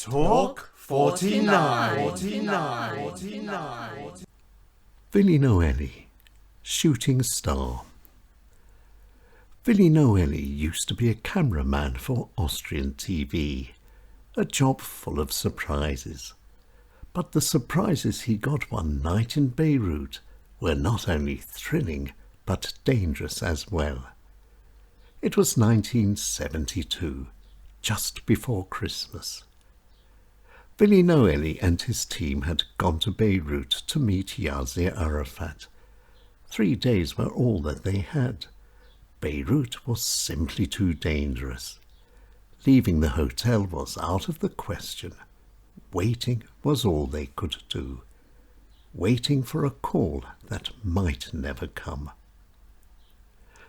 Talk 49. Willi Noelle, shooting star. Willi Noelle used to be a cameraman for Austrian TV, a job full of surprises. But the surprises he got one night in Beirut were not only thrilling, but dangerous as well. It was 1972, just before Christmas. Willi Noelle and his team had gone to Beirut to meet Yassir Arafat. 3 days were all that they had. Beirut was simply too dangerous. Leaving the hotel was out of the question. Waiting was all they could do. Waiting for a call that might never come.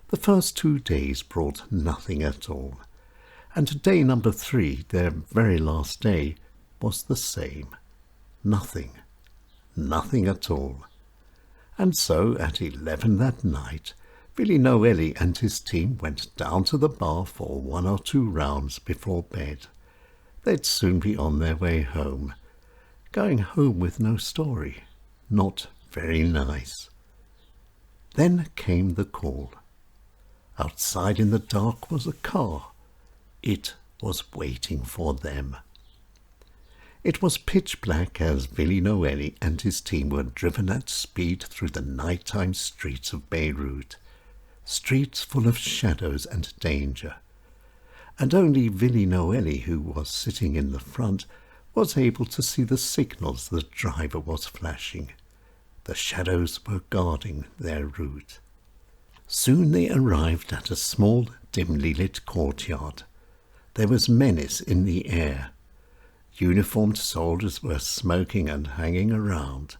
The first 2 days brought nothing at all, and day number 3, their very last day, was the same. Nothing. Nothing at all. And so at 11 that night, Willi Noelle and his team went down to the bar for 1 or 2 rounds before bed. They'd soon be on their way home. Going home with no story. Not very nice. Then came the call. Outside in the dark was a car. It was waiting for them. It was pitch black as Willi Noelle and his team were driven at speed through the nighttime streets of Beirut, streets full of shadows and danger. And only Willi Noelle, who was sitting in the front, was able to see the signals the driver was flashing. The shadows were guarding their route. Soon they arrived at a small, dimly lit courtyard. There was menace in the air. Uniformed soldiers were smoking and hanging around.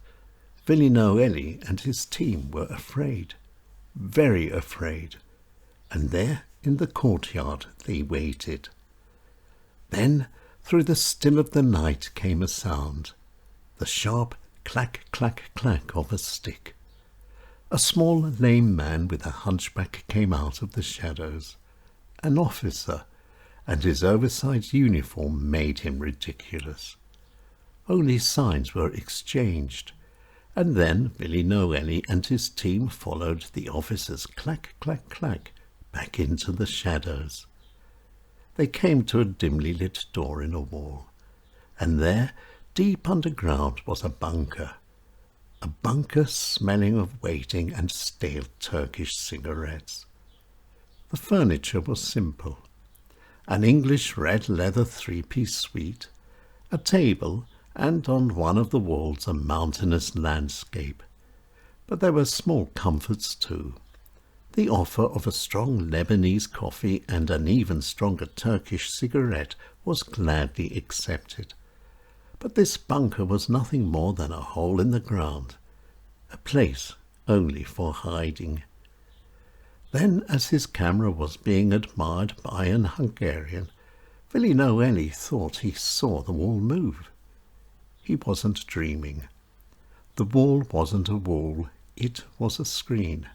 Willi Noelle and his team were afraid, very afraid, and there in the courtyard they waited. Then through the still of the night came a sound, the sharp clack, clack, clack of a stick. A small lame man with a hunchback came out of the shadows, an officer, and his oversized uniform made him ridiculous. Only signs were exchanged, and then Willi Noelle and his team followed the officer's clack, clack, clack back into the shadows. They came to a dimly lit door in a wall, and there, deep underground, was a bunker smelling of waiting and stale Turkish cigarettes. The furniture was simple. An English red leather 3-piece suite, a table, and on one of the walls a mountainous landscape. But there were small comforts too. The offer of a strong Lebanese coffee and an even stronger Turkish cigarette was gladly accepted. But this bunker was nothing more than a hole in the ground, a place only for hiding. Then, as his camera was being admired by an Hungarian, Willi Noelle thought he saw the wall move. He wasn't dreaming. The wall wasn't a wall, it was a screen.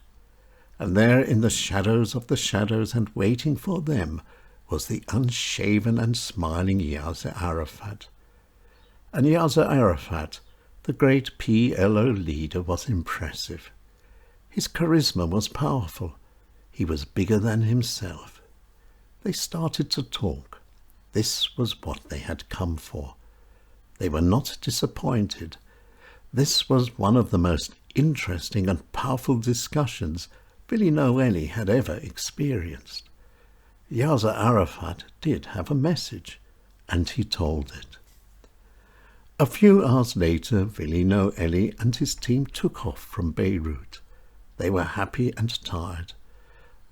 And there in the shadows of the shadows and waiting for them was the unshaven and smiling Yassir Arafat. And Yassir Arafat, the great PLO leader, was impressive. His charisma was powerful. He was bigger than himself. They started to talk. This was what they had come for. They were not disappointed. This was one of the most interesting and powerful discussions Willi Noelle had ever experienced. Yassir Arafat did have a message, and he told it. A few hours later, Willi Noelle and his team took off from Beirut. They were happy and tired.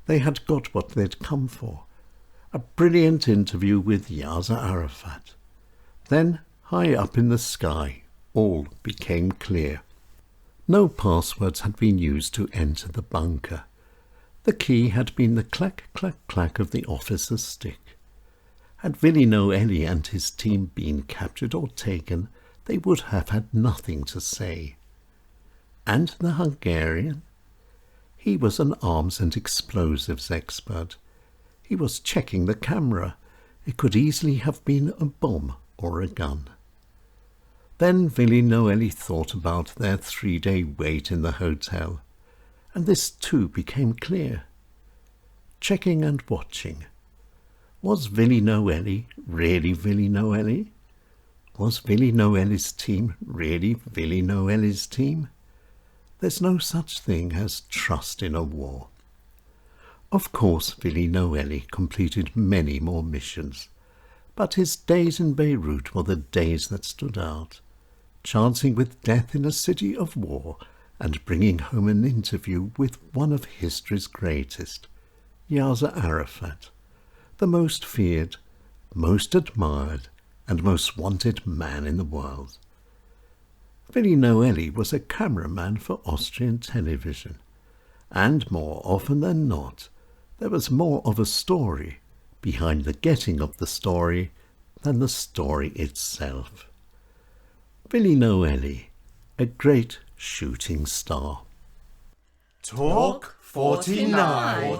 They had got what they'd come for, a brilliant interview with Yassir Arafat. Then, high up in the sky, all became clear. No passwords had been used to enter the bunker. The key had been the clack, clack, clack of the officer's stick. Had Willi Noelle and his team been captured or taken, they would have had nothing to say. And the Hungarian? He was an arms and explosives expert. He was checking the camera. It could easily have been a bomb or a gun. Then Willi Noelle thought about their 3-day wait in the hotel, and this too became clear. Checking and watching. Was Willi Noelle really Willi Noelle? Was Willi Noelle's team really Willi Noelle's team? There's no such thing as trust in a war. Of course, Willi Noelle completed many more missions, but his days in Beirut were the days that stood out, chancing with death in a city of war and bringing home an interview with one of history's greatest, Yassir Arafat, the most feared, most admired, and most wanted man in the world. Willi Noelle was a cameraman for Austrian television, and more often than not, there was more of a story behind the getting of the story than the story itself. Willi Noelle, a great shooting star. Talk 49.